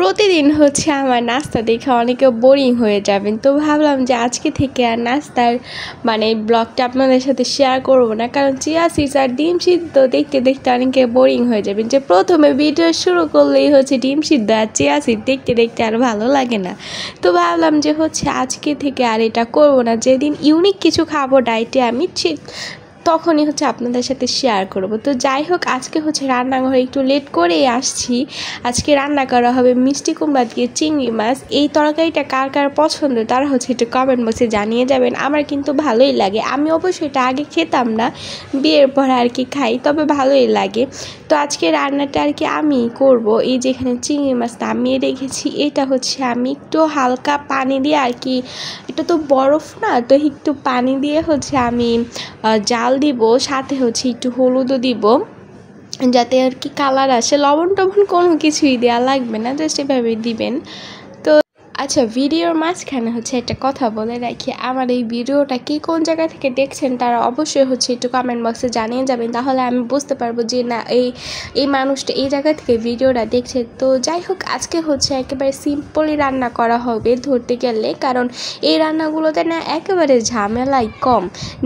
প্রতিদিন হচ্ছে আমার নাস্তা দেখে অনেকে বোরিং হয়ে যাবেন, তো ভাবলাম যে আজকে থেকে আর নাস্তার ব্লগটা আপনাদের সাথে শেয়ার করব না, কারণ চিয়া সিডস আর ডিম সিদ্ধ দেখতে দেখতে অনেকে বোরিং হয়ে যাবেন। যে প্রথমে ভিডিও শুরু করলেই হচ্ছে ডিম সিদ্ধ আর চিয়া সিড দেখতে দেখতে আর ভালো লাগে না। তো ভাবলাম যে হচ্ছে আজকে থেকে আর এটা করব না, যেদিন ইউনিক কিছু খাবো ডায়েটে আমি তখনই হচ্ছে আপনাদের সাথে শেয়ার করব। তো যাই হোক, আজকে হচ্ছে রান্নাঘরে একটু লেট করেই আসছি। আজকে রান্না করা হবে মিষ্টি কুমড়া দিয়ে চিংড়ি মাছ। এই তরকারিটা কার কার পছন্দ তারা হচ্ছে একটু কমেন্ট বক্সে জানিয়ে যাবেন। আমার কিন্তু ভালোই লাগে, আমি অবশ্যই এটা আগে খেতাম না, বিয়ের পর আর কি খাই, তবে ভালোই লাগে। তো আজকে রান্নাটা আর কি আমি করব। এই যেখানে চিংড়ি মাছ নামিয়ে রেখেছি, এটা হচ্ছে আমি একটু হালকা পানি দিয়ে আর কি, এটা তো বরফ না, তো একটু পানি দিয়ে হচ্ছে আমি জাল দিব, সাথে হচ্ছে একটু হলুদও দিব যাতে আর কি কালার আসে। লবণ টবণ কোনো কিছুই দেওয়া লাগবে না, জাস্ট এভাবে দিবেন। আচ্ছা, ভিডিওর মাঝখানে হচ্ছে একটা কথা বলে রাখি, আমার এই ভিডিওটা কি কোন জায়গা থেকে দেখছেন তারা অবশ্যই হচ্ছে একটু কমেন্ট বক্সে জানিয়ে যাবেন, তাহলে আমি বুঝতে পারবো যে না এই মানুষটা এই জায়গা থেকে ভিডিওটা দেখছে। তো যাই হোক, আজকে হচ্ছে একেবারে সিম্পলি রান্না করা হবে ধরতে গেলে, কারণ এই রান্নাগুলোতে না একেবারে ঝামেলাই কম।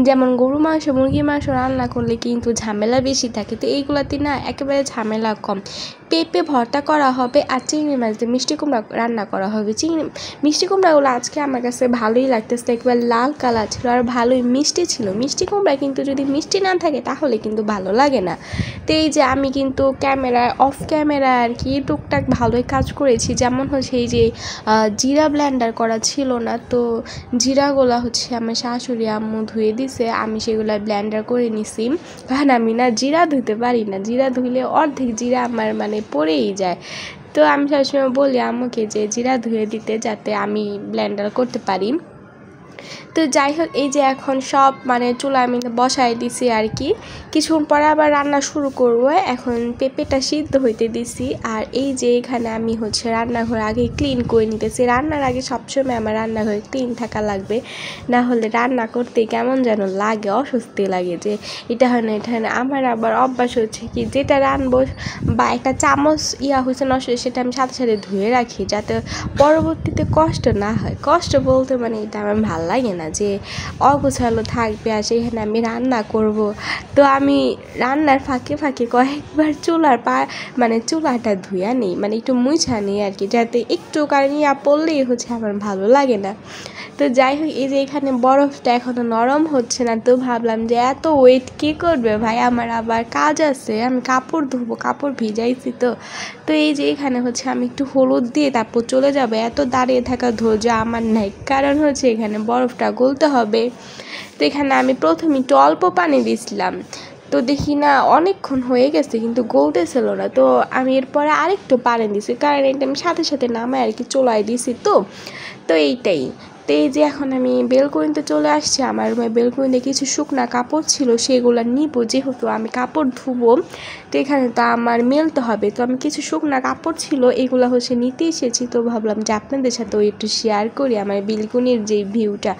যেমন গরু মাংস মুরগি মাংস রান্না করলে কিন্তু ঝামেলা বেশি থাকে, তো এইগুলোতে না একেবারে ঝামেলা কম। পেঁপে ভর্তা করা হবে আর চিংড়ি মাছ দিয়ে মিষ্টি কুমড়া রান্না করা হবে। মিষ্টি কুমড়াগুলো আজকে আমার কাছে ভালোই লাগতেছে, একবার লাল কালার ছিল আর ভালোই মিষ্টি ছিল। মিষ্টি কুমড়া কিন্তু যদি মিষ্টি না থাকে তাহলে কিন্তু ভালো লাগে না। তো এই যে আমি কিন্তু অফ ক্যামেরা আর কি টুকটাক ভালোই কাজ করেছি, যেমন হচ্ছে এই যে জিরা ব্লেন্ডার করা ছিল না, তো জিরাগুলো হচ্ছে আমার শাশুড়ি আম্মু ধুয়ে দিছে, আমি সেগুলো ব্লেন্ডার করে নিছি। কারণ আমি না জিরা ধুতে পারি না, জিরা ধুইলে অর্ধেক জিরা আমার পড়েই যায়। তো আমি সবসময় বলি আম্মুকে যে জিরা ধুয়ে দিতে, যাতে আমি ব্লেন্ডার করতে পারি। তো যাই হোক, এই যে এখন সব চুলা আমি বসাই দিছি আর কি, কিছুক্ষণ পরে আবার রান্না শুরু করব। এখন পেঁপেটা সিদ্ধ হইতে দিছি, আর এই যে এখানে আমি হচ্ছে রান্নাঘর আগে ক্লিন করে নিতেছি। রান্নার আগে সবসময় আমার রান্নাঘরে ক্লিন থাকা লাগবে, না হলে রান্না করতে কেমন যেন লাগে, অস্বস্তি লাগে যে এটা হয় না এটা হয় না। আমার আবার অভ্যাস হচ্ছে কি, যেটা রানবো বা একটা চামচ হয়েছে নষ্ট, সেটা আমি সাথে সাথে ধুয়ে রাখি, যাতে পরবর্তীতে কষ্ট না হয়। কষ্ট বলতে এটা আমার ভালো লাগে না যে অগোছালো থাকবে আর সেখানে আমি রান্না করব। তো আমি রান্নার ফাঁকে ফাঁকে কয়েকবার চুলাটা ধুয়া নিই, একটু মুছা নিই আর কি, যাতে একটু কারণ পড়লেই হচ্ছে আমার ভালো লাগে না। তো যাই হোক, এই যে এখানে বরফটা এখনও নরম হচ্ছে না, তো ভাবলাম যে এত ওয়েট কী করবে ভাই, আমার আবার কাজ আছে, আমি কাপড় ধুবো, কাপড় ভিজাইছি। তো এই যে এখানে হচ্ছে আমি একটু হলুদ দিয়ে তারপর চলে যাবো, এত দাঁড়িয়ে থাকা ধৈর্য আমার নাই, কারণ হচ্ছে এখানে বরফটা গলতে হবে। তো এখানে আমি প্রথমে একটু অল্প পানি দিয়েছিলাম, তো দেখি না অনেকক্ষণ হয়ে গেছে কিন্তু গলতেছিল না, তো আমি এরপরে আরেকটু পানি দিয়েছি, কারণ এটা আমি সাথে সাথে নামায় আর কি চুলায় দিয়েছি। তো এইটাই। তো এই যে এখন আমি বেলকনিতে চলে আসছি, আমার রুমে বেলকনিতে কিছু শুকনা কাপড় ছিল, সেগুলো নিব, যেহেতু আমি কাপড় ধুবো, তো এখানে তো আমার মেলতে হবে। তো আমি কিছু শুকনা কাপড় ছিল, এগুলো হচ্ছে নিতে এসেছি। তো ভাবলাম যে আপনাদের সাথেও একটু শেয়ার করি আমার বেলকনির যে ভিউটা।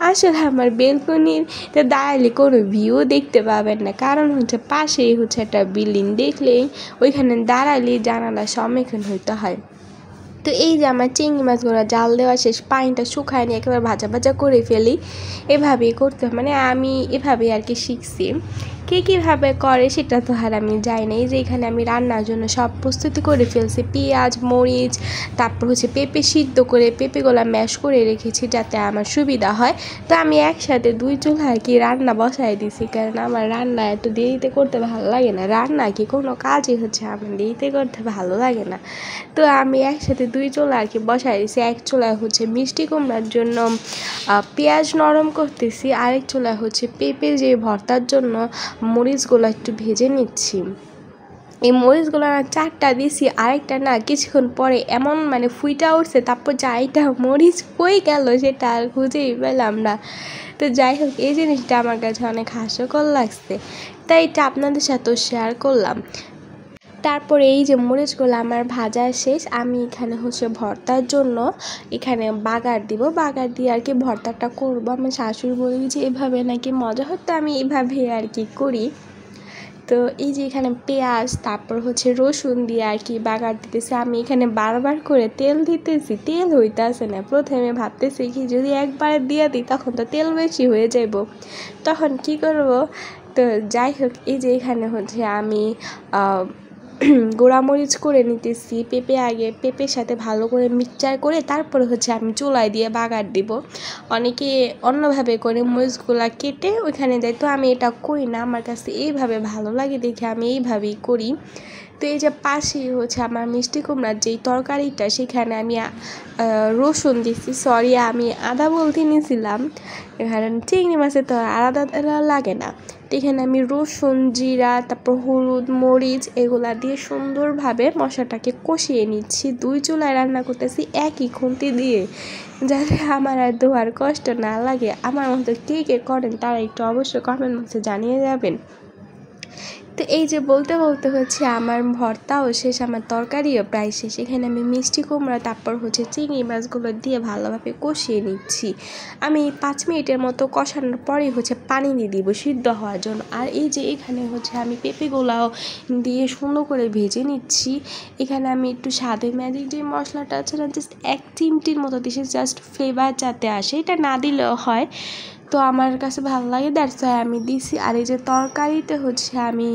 আসলে আমার বেলকনিতে দাঁড়ালে কোনো ভিউ দেখতে পাবেন না, কারণ হচ্ছে পাশেই হচ্ছে একটা বিল্ডিং, দেখলেই ওইখানে দাঁড়ালে জানালার সম্মুখীন হইতে হয়। তো এই যে আমার চিংড়ি মাছগুলো জাল দেওয়া শেষ, পানিটা শুকায় নিয়ে একেবারে ভাজা ভাজা করে ফেলি, এভাবেই করতে আমি এভাবেই আর কি শিখছি। কে কীভাবে করে সেটা তো আর আমি জানি না। এই যে এখানে আমি রান্নার জন্য সব প্রস্তুতি করে ফেলছি, পেঁয়াজ মরিচ, তারপর হচ্ছে পেঁপে সিদ্ধ করে পেঁপেগুলো ম্যাশ করে রেখেছি যাতে আমার সুবিধা হয়। তো আমি একসাথে দুই চুলা আর কি রান্না বসাই দিছি, কারণ আমার রান্না এত দেরিতে করতে ভালো লাগে না, রান্না কি কোনো কাজই হচ্ছে আমার দেরিতে করতে ভালো লাগে না। তো আমি একসাথে দুই চুলা আর কি বসাই দিছি, এক চুলায় হচ্ছে মিষ্টি কুমড়ার জন্য পেঁয়াজ নরম করতেছি, আরেক চুলায় হচ্ছে পেঁপে যে ভর্তার জন্য মরিচগুলো একটু ভেজে নিচ্ছি। এই মরিচগুলো না 4টা দিছি, আরেকটা না কিছুক্ষণ পরে এমন ফুইটা উঠছে, তারপর যাইটা মরিচ কই গেল সেটা আর খুঁজেই পেলাম না। তো যাই হোক, এই জিনিসটা আমার কাছে অনেক হাস্যকর লাগছে, তাই এটা আপনাদের সাথেও শেয়ার করলাম। তারপরে এই যে মরিচগুলো আমার ভাজা শেষ, আমি এখানে হচ্ছে ভর্তার জন্য এখানে বাগার দিব, বাগার দিয়ে আর কি ভর্তাটা করবো। আমার শাশুড়ি বলি যে এভাবে নাকি মজা হতো, আমি এভাবে আর কি করি। তো এই যে এখানে পেঁয়াজ তারপর হচ্ছে রসুন দিয়ে আর কি বাগার দিতেছি। আমি এখানে বারবার করে তেল দিতেছি, তেল হইতেছে না। প্রথমে ভাবতেছি কি যদি একবারে দিয়ে দিই তখন তো তেল বেশি হয়ে যাইব, তখন কি করব। তো যাই হোক, এই যে এখানে হচ্ছে আমি গোড়ামরিচ করে নিতেছি। আগে পেঁপের সাথে ভালো করে মিক্সচার করে তারপরে হচ্ছে আমি চুলায় দিয়ে বাগার দিব। অনেকে অন্যভাবে করে মরিচগুলা কেটে ওইখানে দেয়, তো আমি এটা করি না। আমার কাছে এইভাবে ভালো লাগে দেখে আমি এইভাবেই করি। তো এই যে পাশেই হচ্ছে আমার মিষ্টি কুমড়ার যেই তরকারিটা, সেখানে আমি রসুন দিচ্ছি, সরি আমি আদা বলতে নিয়েছিলাম, কারণ চিংড়ি মাছে তো আলাদা লাগে না। তো এখানে আমি রসুন, জিরা, তারপর হলুদ, মরিচ এগুলা দিয়ে সুন্দরভাবে মশলাটাকে কষিয়ে নিচ্ছি। 2 চুলায় রান্না করতেছি একই খুন্তি দিয়ে, যাতে আমার আর ধোয়ার কষ্ট না লাগে। আমার মতো কে কে করেন তারা একটু অবশ্যই কমেন্ট বক্সে জানিয়ে যাবেন। তো এই যে বলতে বলতে হচ্ছে আমার ভর্তাও শেষ, আমার তরকারিও প্রায় শেষ। এখানে আমি মিষ্টি কুমড়া তারপর হচ্ছে চিংড়ি মাছগুলো দিয়ে ভালোভাবে কষিয়ে নিচ্ছি। আমি 5 মিনিটের মতো কষানোর পরেই হচ্ছে পানি দিয়ে দিব সিদ্ধ হওয়ার জন্য। আর এই যে এখানে হচ্ছে আমি পেঁপেগুলাও দিয়ে সুন্দর করে ভেজে নিচ্ছি। এখানে আমি একটু স্বাদে ম্যাজিক যে মশলাটা আছে না, জাস্ট 1 চিমটির মতো দিয়েছি, জাস্ট ফ্লেভার যাতে আসে, এটা না দিলেও হয়। তো আমার কাছে ভালো লাগে, দ্যাটস ওয়াই আমি দিছি। আর এই যে তরকারিতে হচ্ছে আমি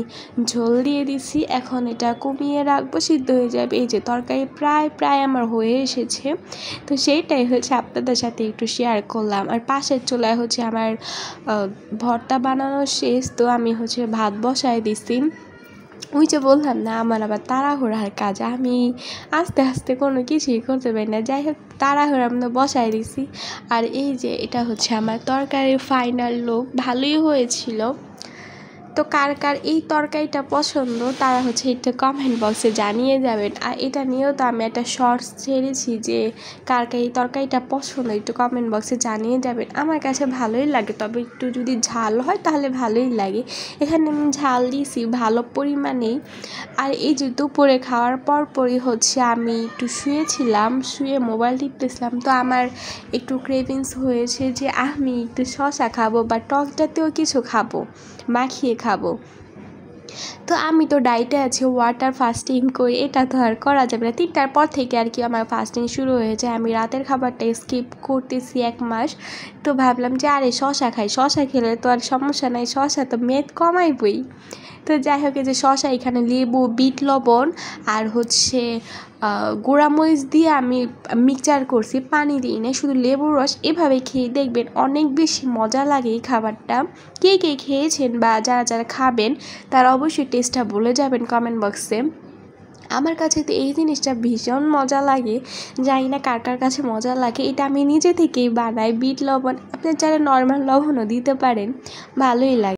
ঝোল দিয়ে দিছি, এখন এটা কমিয়ে রাখবো, সিদ্ধ হয়ে যাবে। এই যে তরকারি প্রায় আমার হয়ে এসেছে, তো সেইটাই হচ্ছে আপনাদের সাথে একটু শেয়ার করলাম। আর পাশের চুলায় হচ্ছে আমার ভর্তা বানানো শেষ, তো আমি হচ্ছে ভাত বসায় দিছি। ওই যে বললাম না, আমার আবার তাড়াহুড়ার কাজ, আমি আস্তে আস্তে কোনো কিছুই করতে পারি না। যাই হোক, তাড়াহুড়া আমরা বসাই দিছি। আর এই যে এটা হচ্ছে আমার তরকারির ফাইনাল লুক, ভালোই হয়েছিল। তো কার কার এই তরকারিটা পছন্দ তারা হচ্ছে এটা কমেন্ট বক্সে জানিয়ে যাবেন। আর এটা নিয়েও তো আমি একটা শর্টস ছেড়েছি যে কার কার এই তরকারিটা পছন্দ, একটু কমেন্ট বক্সে জানিয়ে যাবেন। আমার কাছে ভালোই লাগে, তবে একটু যদি ঝাল হয় তাহলে ভালোই লাগে। এখানে আমি ঝাল দিয়েছি ভালো পরিমাণেই। আর এই যে দুপুরে খাওয়ার পরই হচ্ছে আমি একটু শুয়েছিলাম, শুয়ে মোবাইল টিপতেছিলাম। তো আমার একটু ক্রেভিংস হয়েছে যে আমি একটু শসা খাবো বা টক জাতীয় কিছু খাবো, মাখিয়ে খাবো। তো আমি তো ডায়েটে আছি, ওয়াটার ফাস্টিং করি, এটা তো আর করা যাবে না। 3টার পর থেকে আর কি আমার ফাস্টিং শুরু হয়েছে। আমি রাতের খাবারটা স্কিপ করতেছি 1 মাস। তো ভাবলাম যে আরে শসা খাই, শসা খেলে তো আর সমস্যা নাই, শসা তো মেদ কমাইবই। তো যাই হোক, এই যে শসা, এখানে লেবু, বিট লবণ আর হচ্ছে গোড়ামরিচ দিয়ে আমি মিক্সচার করছি, পানি দিই না, শুধু লেবুর রস। এভাবে খেয়ে দেখবেন অনেক বেশি মজা লাগে এই খাবারটা। কে কে খেয়েছেন বা যারা খাবেন তারা অবশ্যই টেস্টটা বলে যাবেন কমেন্ট বক্সে। আমার কাছে তো এই জিনিসটা ভীষণ মজা লাগে, জানি না কার কার কাছে মজা লাগে। এটা আমি নিজে থেকেই বানাই, বিট লবণ, আপনার যারা নর্মাল লবণও দিতে পারেন, ভালোই লাগে।